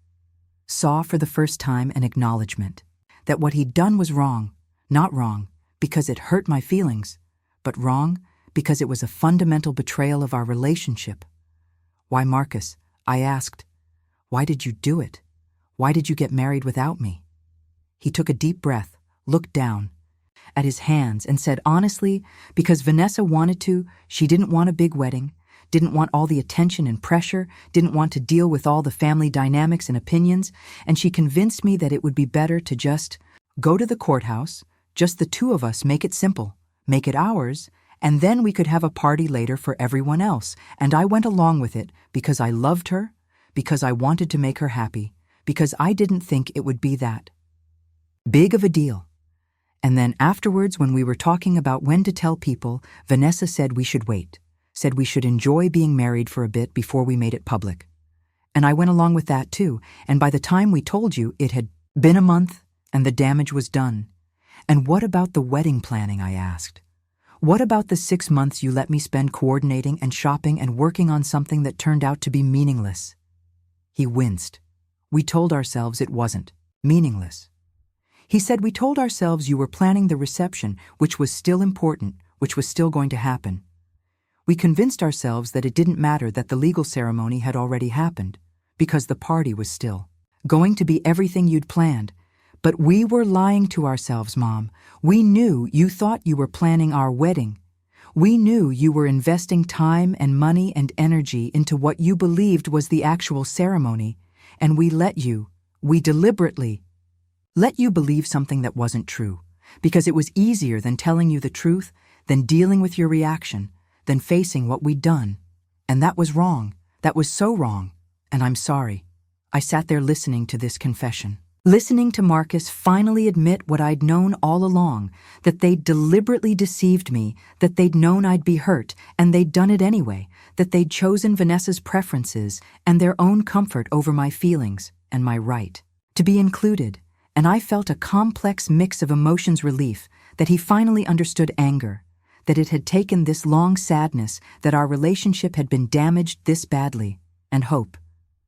Saw for the first time an acknowledgement that what he'd done was wrong, not wrong because it hurt my feelings, but wrong because it was a fundamental betrayal of our relationship. Why, Marcus, I asked, why did you do it? Why did you get married without me? He took a deep breath, looked down at his hands and said honestly, because Vanessa wanted to. She didn't want a big wedding, didn't want all the attention and pressure, didn't want to deal with all the family dynamics and opinions, and she convinced me that it would be better to just go to the courthouse, just the two of us, make it simple, make it ours, and then we could have a party later for everyone else. And I went along with it because I loved her, because I wanted to make her happy, because I didn't think it would be that big of a deal. And then afterwards, when we were talking about when to tell people, Vanessa said we should wait. Said we should enjoy being married for a bit before we made it public. And I went along with that too, and by the time we told you, it had been a month and the damage was done. And what about the wedding planning, I asked. What about the 6 months you let me spend coordinating and shopping and working on something that turned out to be meaningless? He winced. We told ourselves it wasn't meaningless. He said we told ourselves you were planning the reception, which was still important, which was still going to happen. We convinced ourselves that it didn't matter that the legal ceremony had already happened, because the party was still going to be everything you'd planned. But we were lying to ourselves, Mom. We knew you thought you were planning our wedding. We knew you were investing time and money and energy into what you believed was the actual ceremony, and we deliberately let you believe something that wasn't true, because it was easier than telling you the truth, than dealing with your reaction, than facing what we'd done. And that was wrong. That was so wrong. And I'm sorry. I sat there listening to this confession. Listening to Marcus finally admit what I'd known all along, that they'd deliberately deceived me, that they'd known I'd be hurt, and they'd done it anyway, that they'd chosen Vanessa's preferences and their own comfort over my feelings and my right to be included. And I felt a complex mix of emotions, relief, that he finally understood anger, that it had taken this long sadness, that our relationship had been damaged this badly, and hope,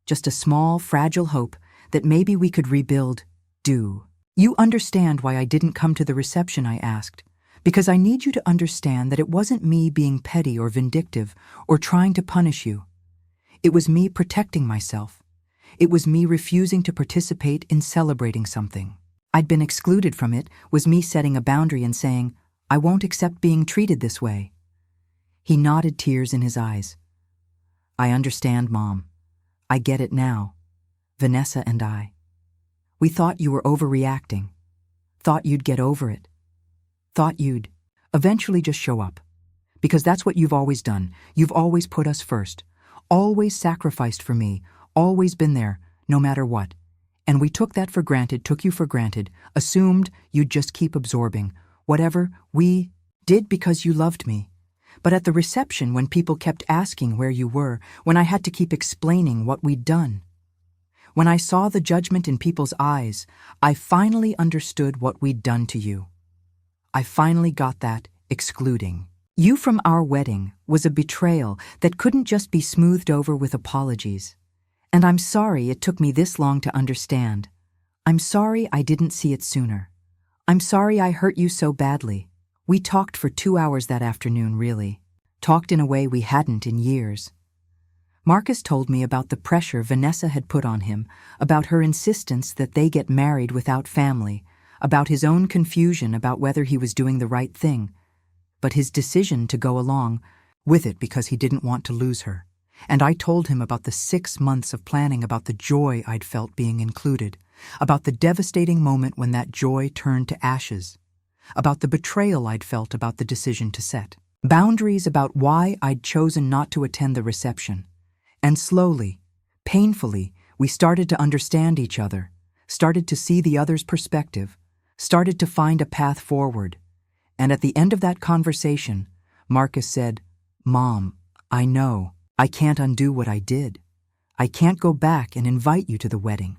just a small, fragile hope that maybe we could rebuild. Do you understand why I didn't come to the reception? I asked. Because I need you to understand that it wasn't me being petty or vindictive or trying to punish you. It was me protecting myself. It was me refusing to participate in celebrating something I'd been excluded from. It was me setting a boundary and saying, I won't accept being treated this way. He nodded, tears in his eyes. I understand, Mom. I get it now. Vanessa and I. We thought you were overreacting. Thought you'd get over it. Thought you'd eventually just show up. Because that's what you've always done. You've always put us first. Always sacrificed for me. Always been there, no matter what. And we took that for granted, took you for granted, assumed you'd just keep absorbing whatever we did because you loved me. But at the reception, when people kept asking where you were, when I had to keep explaining what we'd done, when I saw the judgment in people's eyes, I finally understood what we'd done to you. I finally got that excluding you from our wedding was a betrayal that couldn't just be smoothed over with apologies. And I'm sorry it took me this long to understand. I'm sorry I didn't see it sooner. I'm sorry I hurt you so badly. We talked for 2 hours that afternoon, really. Talked in a way we hadn't in years. Marcus told me about the pressure Vanessa had put on him, about her insistence that they get married without family, about his own confusion about whether he was doing the right thing, but his decision to go along with it because he didn't want to lose her. And I told him about the 6 months of planning, about the joy I'd felt being included, about the devastating moment when that joy turned to ashes, about the betrayal I'd felt about the decision to set boundaries, about why I'd chosen not to attend the reception. And slowly, painfully, we started to understand each other, started to see the other's perspective, started to find a path forward. And at the end of that conversation, Marcus said, "Mom, I know. I can't undo what I did. I can't go back and invite you to the wedding.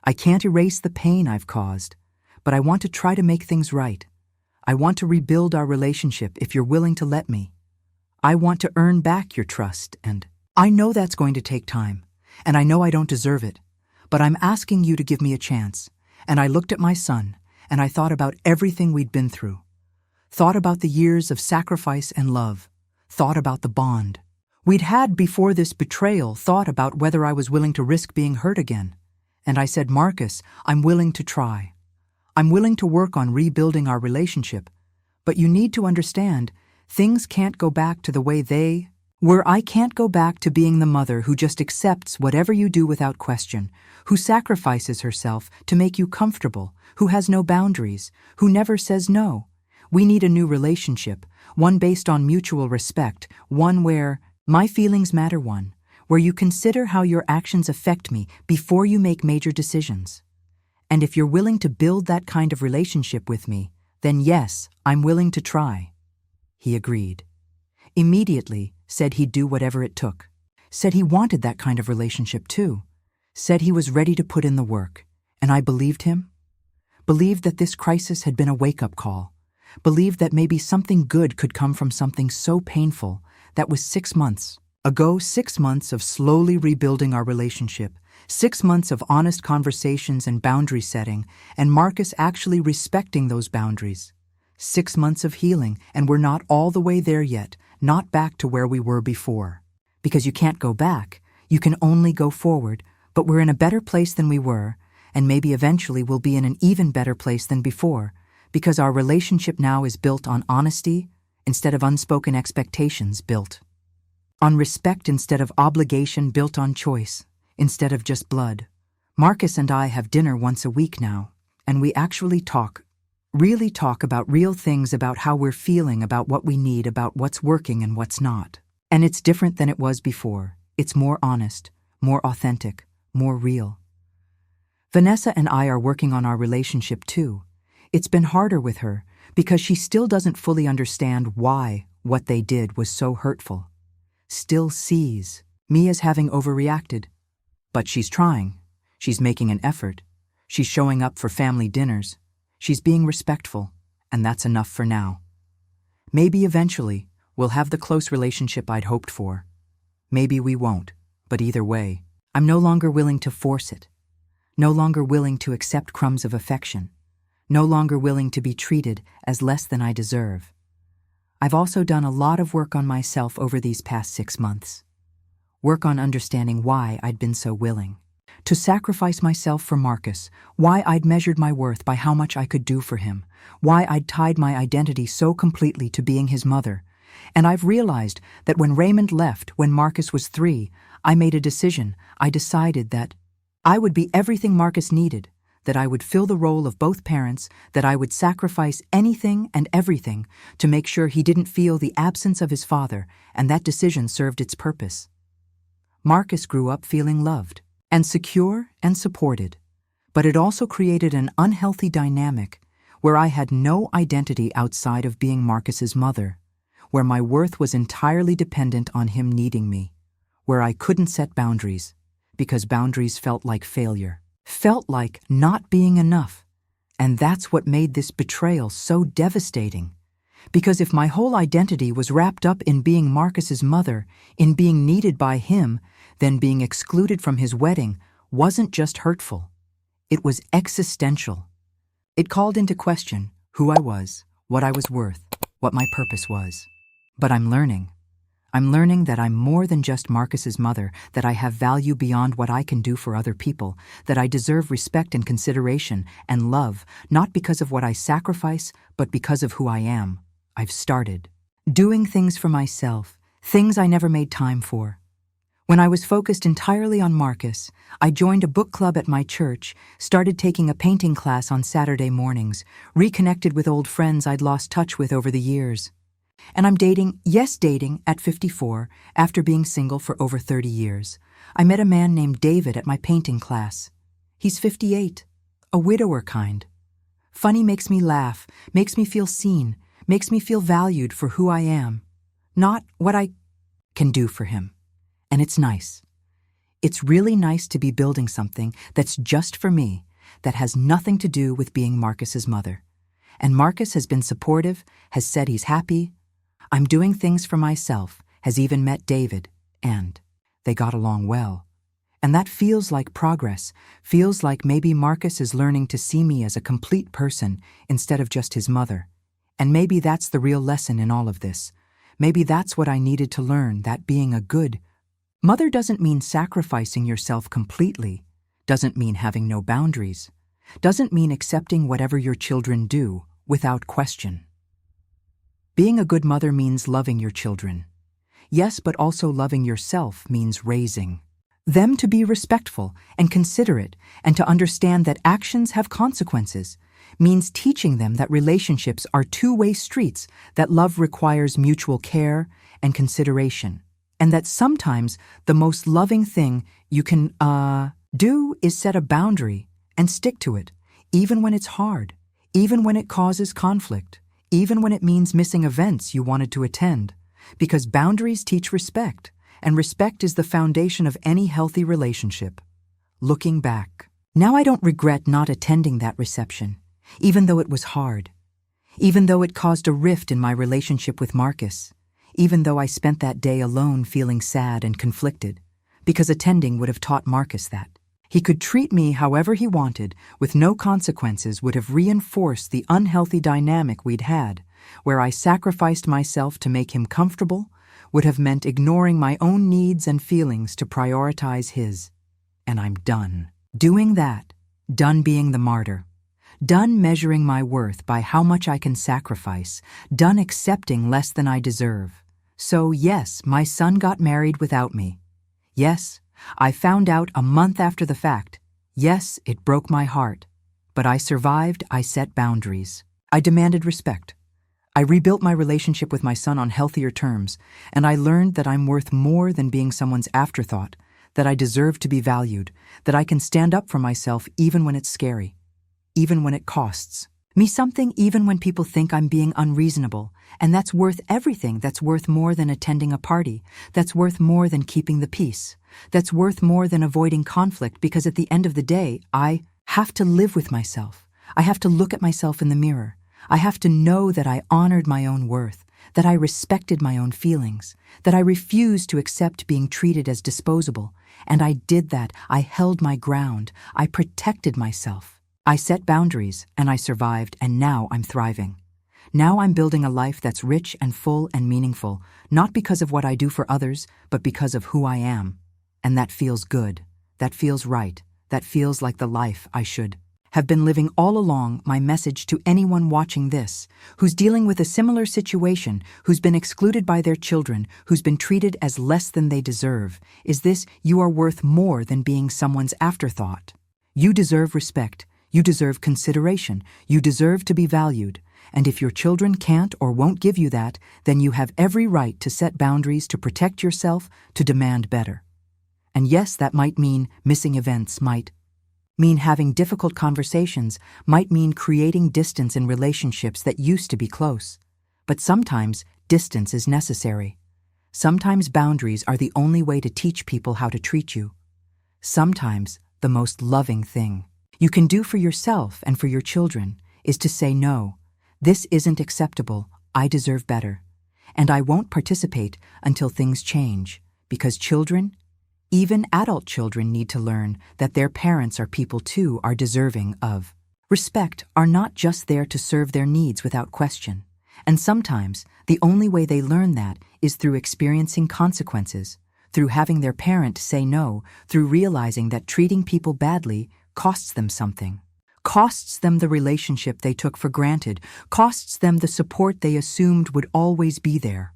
I can't erase the pain I've caused, but I want to try to make things right. I want to rebuild our relationship if you're willing to let me. I want to earn back your trust, and I know that's going to take time, and I know I don't deserve it, but I'm asking you to give me a chance." And I looked at my son, and I thought about everything we'd been through, thought about the years of sacrifice and love, thought about the bond we'd had before this betrayal, thought about whether I was willing to risk being hurt again. And I said, "Marcus, I'm willing to try. I'm willing to work on rebuilding our relationship, but you need to understand, things can't go back to the way they were. I can't go back to being the mother who just accepts whatever you do without question, who sacrifices herself to make you comfortable, who has no boundaries, who never says no. We need a new relationship, one based on mutual respect, one where my feelings matter, one where you consider how your actions affect me before you make major decisions. And if you're willing to build that kind of relationship with me, then yes, I'm willing to try." He agreed. Immediately said he'd do whatever it took. Said he wanted that kind of relationship too. Said he was ready to put in the work. And I believed him. Believed that this crisis had been a wake-up call. Believed that maybe something good could come from something so painful. That was 6 months ago, 6 months of slowly rebuilding our relationship, 6 months of honest conversations and boundary setting, and Marcus actually respecting those boundaries. 6 months of healing, and we're not all the way there yet, not back to where we were before. Because you can't go back, you can only go forward, but we're in a better place than we were, and maybe eventually we'll be in an even better place than before, because our relationship now is built on honesty instead of unspoken expectations, built on respect instead of obligation, built on choice instead of just blood. Marcus and I have dinner once a week now, and we actually really talk about real things, about how we're feeling, about what we need, about what's working and what's not. And it's different than it was before. It's more honest, more authentic, more real. Vanessa and I are working on our relationship too. It's been harder with her because she still doesn't fully understand why what they did was so hurtful. Still sees me as having overreacted. But she's trying. She's making an effort. She's showing up for family dinners. She's being respectful, and that's enough for now. Maybe eventually we'll have the close relationship I'd hoped for. Maybe we won't, but either way, I'm no longer willing to force it. No longer willing to accept crumbs of affection. No longer willing to be treated as less than I deserve. I've also done a lot of work on myself over these past 6 months. Work on understanding why I'd been so willing to sacrifice myself for Marcus, why I'd measured my worth by how much I could do for him, why I'd tied my identity so completely to being his mother. And I've realized that when Raymond left, when Marcus was 3, I made a decision. I decided that I would be everything Marcus needed, that I would fill the role of both parents, that I would sacrifice anything and everything to make sure he didn't feel the absence of his father, and that decision served its purpose. Marcus grew up feeling loved, and secure and supported. But it also created an unhealthy dynamic where I had no identity outside of being Marcus's mother, where my worth was entirely dependent on him needing me, where I couldn't set boundaries because boundaries felt like failure, felt like not being enough. And that's what made this betrayal so devastating. Because if my whole identity was wrapped up in being Marcus's mother, in being needed by him, then being excluded from his wedding wasn't just hurtful. It was existential. It called into question who I was, what I was worth, what my purpose was. But I'm learning. I'm learning that I'm more than just Marcus's mother, that I have value beyond what I can do for other people, that I deserve respect and consideration and love, not because of what I sacrifice, but because of who I am. I've started doing things for myself, things I never made time for. When I was focused entirely on Marcus, I joined a book club at my church, started taking a painting class on Saturday mornings, reconnected with old friends I'd lost touch with over the years. And I'm dating, at 54, after being single for over 30 years. I met a man named David at my painting class. He's 58, a widower kind. Funny makes me laugh, makes me feel seen, makes me feel valued for who I am, not what I can do for him. And it's nice. It's really nice to be building something that's just for me, that has nothing to do with being Marcus's mother. And Marcus has been supportive, has said he's happy. I'm doing things for myself, has even met David, and they got along well. And that feels like progress, feels like maybe Marcus is learning to see me as a complete person instead of just his mother. And maybe that's the real lesson in all of this. Maybe that's what I needed to learn, that being a good mother doesn't mean sacrificing yourself completely, doesn't mean having no boundaries, doesn't mean accepting whatever your children do without question. Being a good mother means loving your children. Yes, but also loving yourself means raising them to be respectful and considerate and to understand that actions have consequences, means teaching them that relationships are two-way streets, that love requires mutual care and consideration, and that sometimes the most loving thing you can do is set a boundary and stick to it, even when it's hard, even when it causes conflict, even when it means missing events you wanted to attend, because boundaries teach respect, and respect is the foundation of any healthy relationship. Looking back, now I don't regret not attending that reception, even though it was hard, even though it caused a rift in my relationship with Marcus, even though I spent that day alone feeling sad and conflicted, because attending would have taught Marcus that he could treat me however he wanted, with no consequences, would have reinforced the unhealthy dynamic we'd had, where I sacrificed myself to make him comfortable, would have meant ignoring my own needs and feelings to prioritize his. And I'm done doing that, done being the martyr, done measuring my worth by how much I can sacrifice, done accepting less than I deserve. So yes, my son got married without me. Yes, I found out a month after the fact. Yes, it broke my heart. But I survived, I set boundaries. I demanded respect. I rebuilt my relationship with my son on healthier terms, and I learned that I'm worth more than being someone's afterthought, that I deserve to be valued, that I can stand up for myself even when it's scary, even when it costs me something, even when people think I'm being unreasonable, and that's worth everything. That's worth more than attending a party. That's worth more than keeping the peace. That's worth more than avoiding conflict, because at the end of the day, I have to live with myself. I have to look at myself in the mirror. I have to know that I honored my own worth, that I respected my own feelings, that I refused to accept being treated as disposable. And I did that. I held my ground. I protected myself. I set boundaries, and I survived, and now I'm thriving. Now I'm building a life that's rich and full and meaningful, not because of what I do for others, but because of who I am. And that feels good. That feels right. That feels like the life I should have been living all along. My message to anyone watching this, who's dealing with a similar situation, who's been excluded by their children, who's been treated as less than they deserve, is this: you are worth more than being someone's afterthought. You deserve respect. You deserve consideration. You deserve to be valued. And if your children can't or won't give you that, then you have every right to set boundaries, to protect yourself, to demand better. And yes, that might mean missing events, might mean having difficult conversations, might mean creating distance in relationships that used to be close. But sometimes distance is necessary. Sometimes boundaries are the only way to teach people how to treat you. Sometimes the most loving thing you can do for yourself and for your children is to say no. This isn't acceptable. I deserve better. And I won't participate until things change, because children, even adult children, need to learn that their parents are people too, are deserving of respect, are not just there to serve their needs without question. And sometimes the only way they learn that is through experiencing consequences, through having their parent say no, through realizing that treating people badly costs them something. Costs them the relationship they took for granted, costs them the support they assumed would always be there.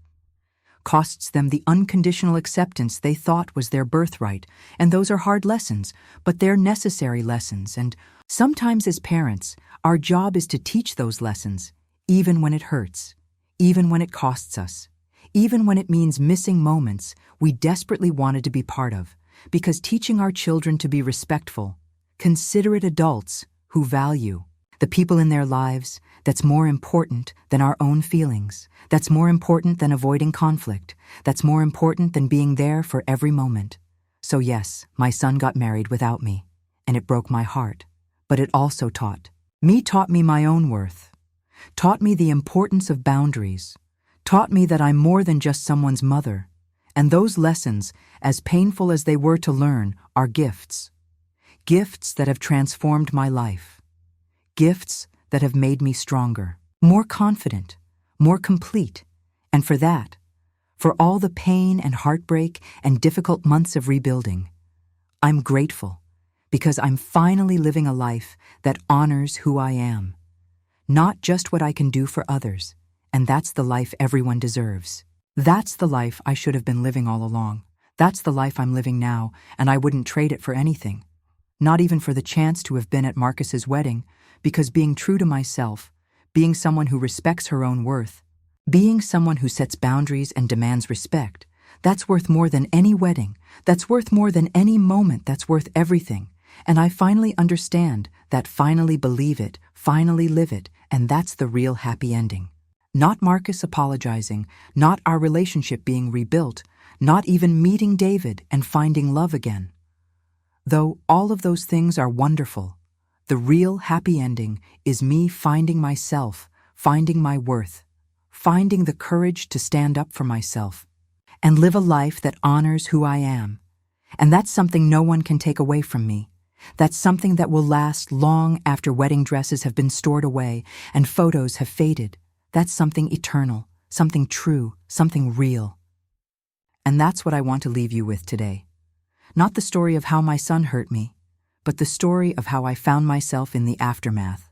Costs them the unconditional acceptance they thought was their birthright, and those are hard lessons, but they're necessary lessons, and sometimes as parents, our job is to teach those lessons, even when it hurts, even when it costs us, even when it means missing moments we desperately wanted to be part of, because teaching our children to be respectful, considerate adults who value the people in their lives, that's more important than our own feelings, that's more important than avoiding conflict, that's more important than being there for every moment. So yes, my son got married without me, and it broke my heart, but it also taught me my own worth, taught me the importance of boundaries, taught me that I'm more than just someone's mother, and those lessons, as painful as they were to learn, are gifts. Gifts that have transformed my life. Gifts that have made me stronger, more confident, more complete. And for that, for all the pain and heartbreak and difficult months of rebuilding, I'm grateful, because I'm finally living a life that honors who I am, not just what I can do for others. And that's the life everyone deserves. That's the life I should have been living all along. That's the life I'm living now, and I wouldn't trade it for anything. Not even for the chance to have been at Marcus's wedding, because being true to myself, being someone who respects her own worth, being someone who sets boundaries and demands respect, that's worth more than any wedding, that's worth more than any moment, that's worth everything. And I finally understand that, finally believe it, finally live it, and that's the real happy ending. Not Marcus apologizing, not our relationship being rebuilt, not even meeting David and finding love again. Though all of those things are wonderful, the real happy ending is me finding myself, finding my worth, finding the courage to stand up for myself, and live a life that honors who I am. And that's something no one can take away from me. That's something that will last long after wedding dresses have been stored away and photos have faded. That's something eternal, something true, something real. And that's what I want to leave you with today. Not the story of how my son hurt me, but the story of how I found myself in the aftermath,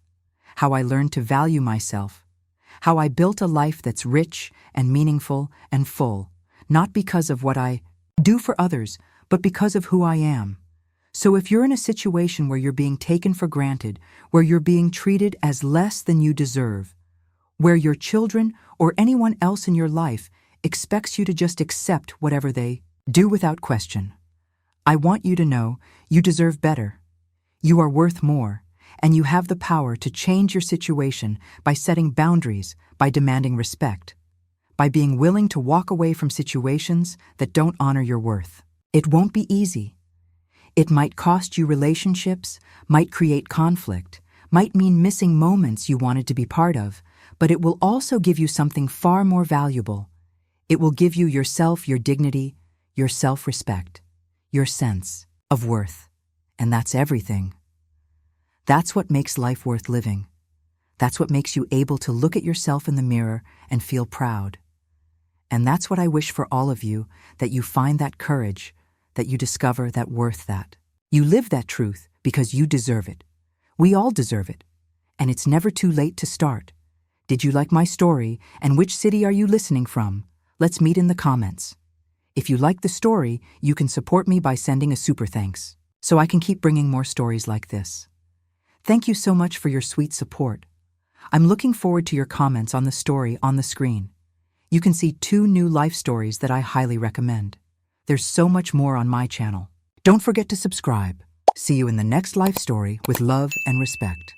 how I learned to value myself, how I built a life that's rich and meaningful and full, not because of what I do for others, but because of who I am. So if you're in a situation where you're being taken for granted, where you're being treated as less than you deserve, where your children or anyone else in your life expects you to just accept whatever they do without question, I want you to know you deserve better. You are worth more, and you have the power to change your situation by setting boundaries, by demanding respect, by being willing to walk away from situations that don't honor your worth. It won't be easy. It might cost you relationships, might create conflict, might mean missing moments you wanted to be part of, but it will also give you something far more valuable. It will give you yourself, your dignity, your self-respect, your sense of worth. And that's everything. That's what makes life worth living. That's what makes you able to look at yourself in the mirror and feel proud. And that's what I wish for all of you, that you find that courage, that you discover that worth, that you live that truth because you deserve it. We all deserve it. And it's never too late to start. Did you like my story, and which city are you listening from? Let's meet in the comments. If you like the story, you can support me by sending a super thanks, so I can keep bringing more stories like this. Thank you so much for your sweet support. I'm looking forward to your comments on the story on the screen. You can see 2 new life stories that I highly recommend. There's so much more on my channel. Don't forget to subscribe. See you in the next life story with love and respect.